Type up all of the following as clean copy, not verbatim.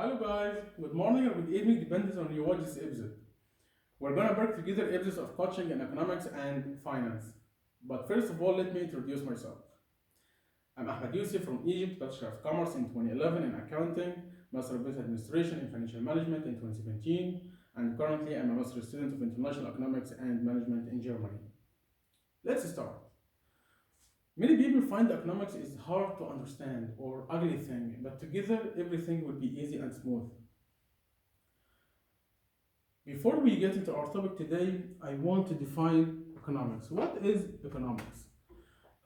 Hello guys, good morning or good evening, depends on you watch this episode. We're gonna work together episodes of coaching in economics and finance. But first of all, let me introduce myself. I'm Ahmed Yusuf from Egypt, Bachelor of Commerce in 2011 in accounting, Master of Business Administration in Financial Management in 2017, and currently I'm a Master student of International Economics and Management in Germany. Let's start. Many people find economics is hard to understand or ugly thing, but together everything will be easy and smooth. Before we get into our topic today, I want to define economics. What is economics?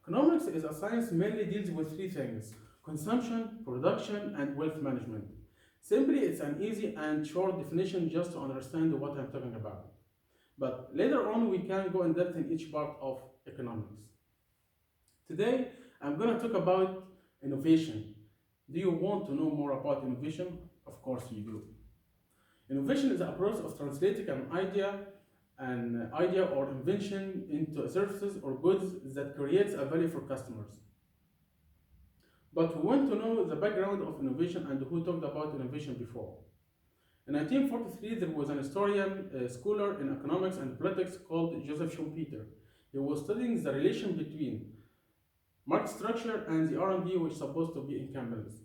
Economics is a science mainly deals with three things: consumption, production, and wealth management. Simply, it's an easy and short definition just to understand what I'm talking about. But later on, we can go in depth in each part of economics. Today, I'm going to talk about innovation. Do you want to know more about innovation? Of course you do. Innovation is a process of translating an idea or invention into services or goods that creates a value for customers. But we want to know the background of innovation and who talked about innovation before. In 1943, there was an historian, a scholar in economics and politics called Joseph Schumpeter. He was studying the relation between market structure and the R&D which is supposed to be in companies.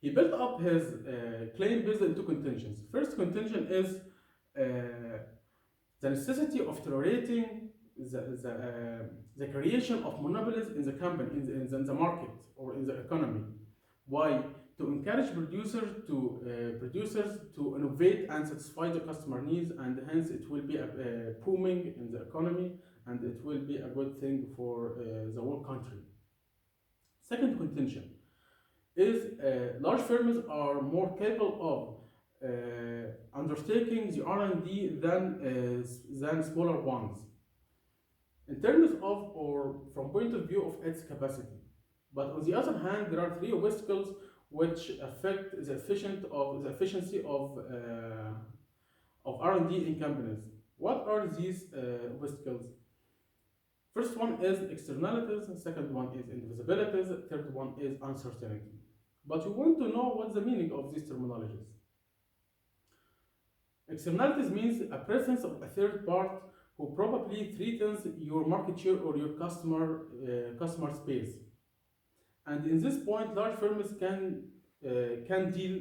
He built up his claim based on two contentions. First contention is the necessity of tolerating the creation of monopolies in the company, in the market or in the economy. Why? To encourage producers to innovate and satisfy the customer needs, and hence it will be a booming in the economy, and it will be a good thing for the whole country. Second contention is large firms are more capable of undertaking the R&D than smaller ones in terms of or from point of view of its capacity. But on the other hand, there are three obstacles which affect the efficiency of R&D in companies. What are these obstacles? First one is externalities, second one is invisibilities, third one is uncertainty. But we want to know what's the meaning of these terminologies. Externalities means a presence of a third part who probably threatens your market share or your customer space. And in this point, large firms can deal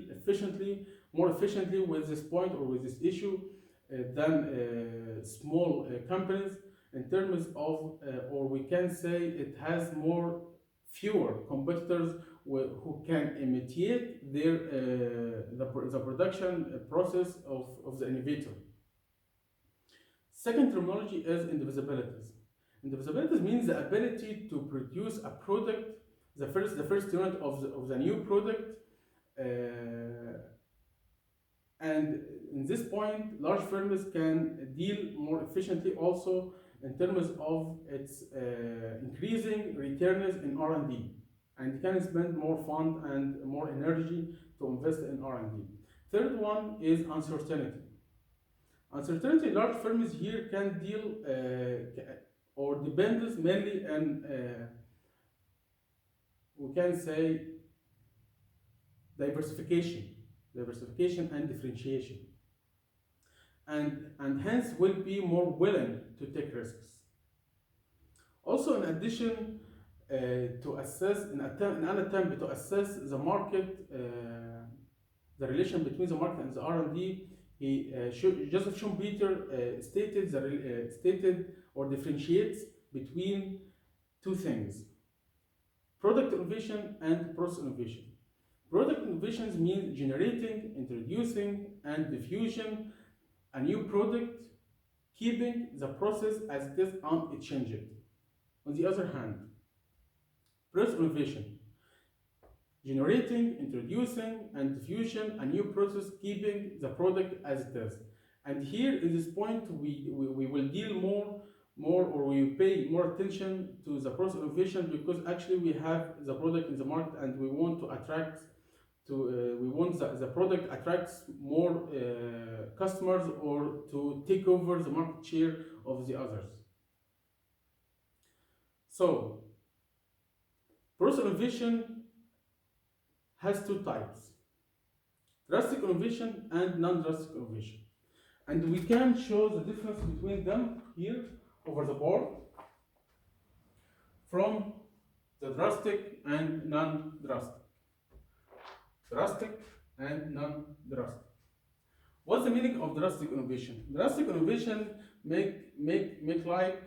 more efficiently with this point or with this issue than small companies in terms of, or we can say it has fewer competitors who can imitate the production process of the innovator. Second terminology is indivisibilities. Indivisibilities means the ability to produce a product, the first unit of the new product, and in this point, large firms can deal more efficiently also in terms of its increasing returns in R&D, and can spend more fund and more energy to invest in R&D. Third one is uncertainty. Uncertainty, large firms here can deal or depends mainly on, we can say, diversification and differentiation, and hence will be more willing to take risks. Also, in addition, to assess in an attempt to assess the market, the relation between the market and the R&D, Joseph Schumpeter stated or differentiates between two things: product innovation and process innovation. Product innovations mean generating, introducing, and diffusing a new product, keeping the process as it is unchanged. On the other hand, process innovation, generating, introducing, and diffusing a new process, keeping the product as it is. And here in this point, we will deal more or we pay more attention to the process innovation, because actually we have the product in the market and we want to attract we want the product attracts more customers or to take over the market share of the others. So, process innovation has two types: drastic innovation and non-drastic innovation. And we can show the difference between them here over the board from the drastic and non-drastic. Drastic and non-drastic. What's the meaning of drastic innovation? Drastic innovation make like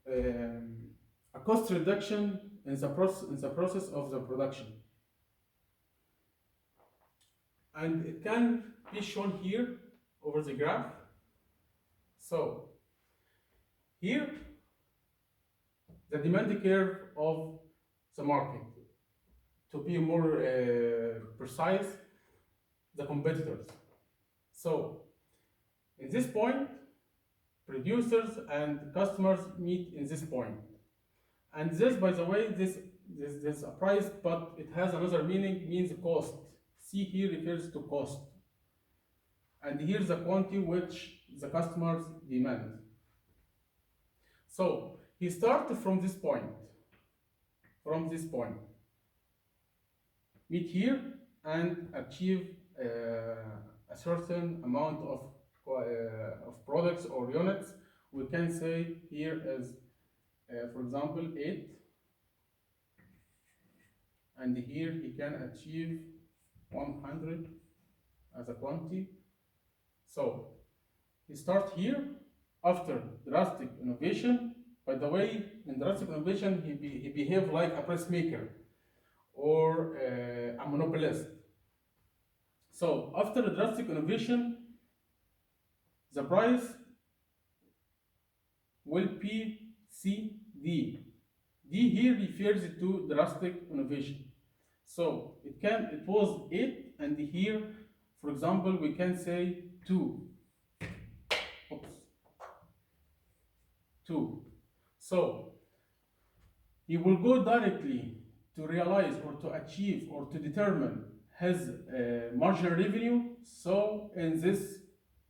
a cost reduction in the process of the production, and it can be shown here over the graph. So here the demand curve of the market, to be more precise, the competitors. So in this point, producers and customers meet in this point. And this, by the way, this a price, but it has another meaning, means cost. C here refers to cost. And here's the quantity which the customers demand. So he starts from this point, meet here and achieve a certain amount of products or units. We can say here as, for example, 8, and here he can achieve 100 as a quantity. So he starts here after drastic innovation. By the way, in drastic innovation, he behaves like a price maker or a monopolist. So after the drastic innovation, the price will be C, D. D here refers to drastic innovation. So it was 8, and here, for example, we can say 2. Oops. 2. So he will go directly to realize or to achieve or to determine his marginal revenue, so in this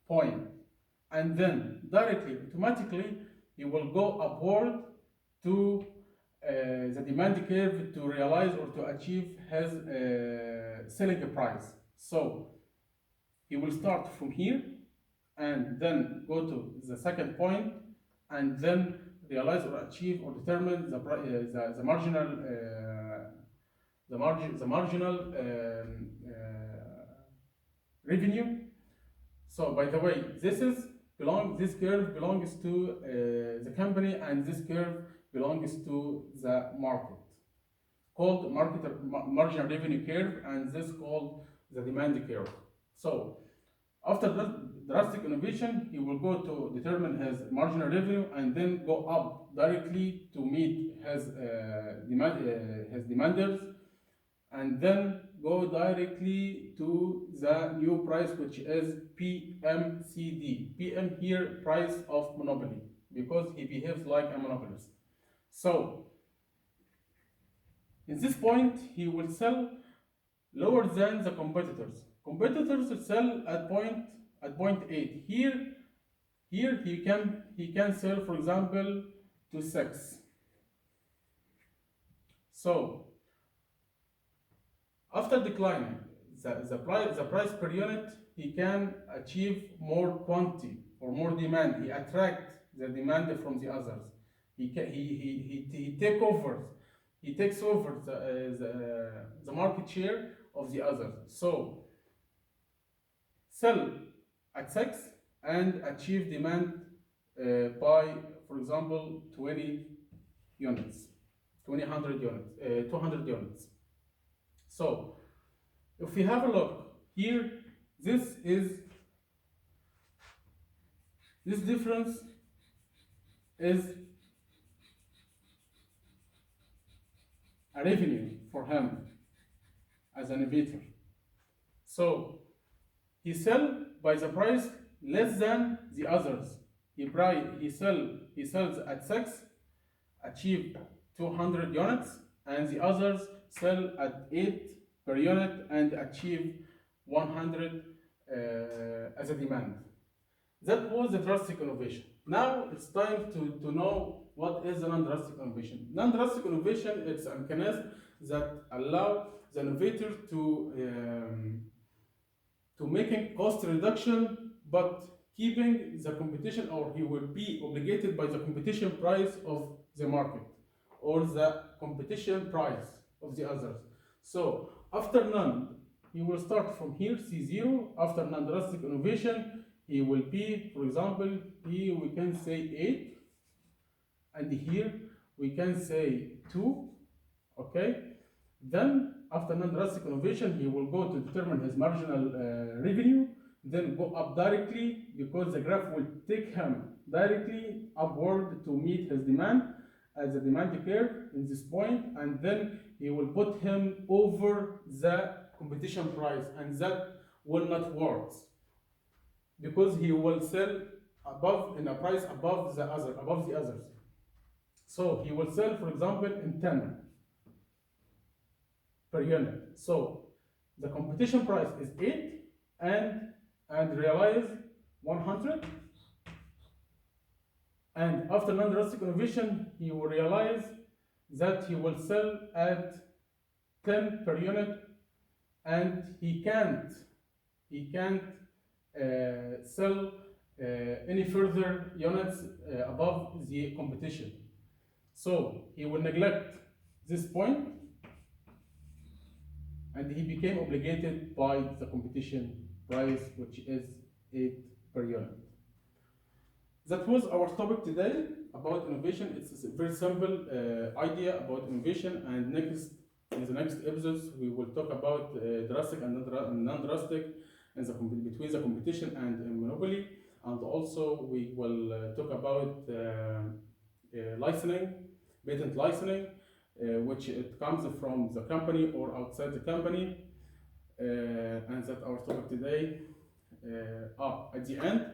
point, and then directly, automatically, he will go upward to the demand curve to realize or to achieve his selling price. So he will start from here and then go to the second point and then realize or achieve or determine the marginal revenue. So by the way, this curve belongs to the company, and this curve belongs to the market, called marginal revenue curve, and this called the demand curve. So after drastic innovation, he will go to determine his marginal revenue and then go up directly to meet his demanders, and then go directly to the new price, which is PMCD. PM here, price of monopoly, because he behaves like a monopolist. So in this point, he will sell lower than the competitors. Competitors sell at point 8. Here he can sell, for example, to 6. So after declining the price per unit, he can achieve more quantity or more demand. He attracts the demand from the others. He takes over the market share of the others. So sell at 6 and achieve demand by, for example, 20 units, 200 units. So if we have a look here, this difference is a revenue for him as an innovator. So he sells by the price less than the others. He sells at 6, achieve 200 units, and the others sell at 8 per unit and achieve 100 as a demand. That was the drastic innovation. Now it's time to know what is the non-drastic innovation. Non-drastic innovation is a mechanism that allow the innovator to making cost reduction, but keeping the competition, or he will be obligated by the competition price of the market or the competition price of the others. So after none, he will start from here, C0. After non-drastic innovation, he will be, for example, here we can say 8, and here we can say 2, okay? Then after non-drastic innovation, he will go to determine his marginal revenue, then go up directly, because the graph will take him directly upward to meet his demand as the demand curve in this point, and then he will put him over the competition price, and that will not work because he will sell above in a price above the others. So he will sell, for example, in 10 per unit. So the competition price is 8 and realize 100. And after non-drastic innovation, he will realize that he will sell at 10 per unit, and he can't sell any further units above the competition. So he will neglect this point, and he became obligated by the competition price, which is 8 per unit. That was our topic today about innovation. It's a very simple idea about innovation, and in the next episodes we will talk about drastic and non-drastic, and between the competition and monopoly, and also we will talk about licensing, patent licensing, which it comes from the company or outside the company, and that our topic today. At the end,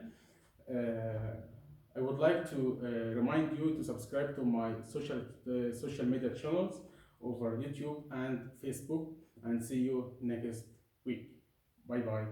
I would like to remind you to subscribe to my social media channels over YouTube and Facebook, and see you next week. Bye bye.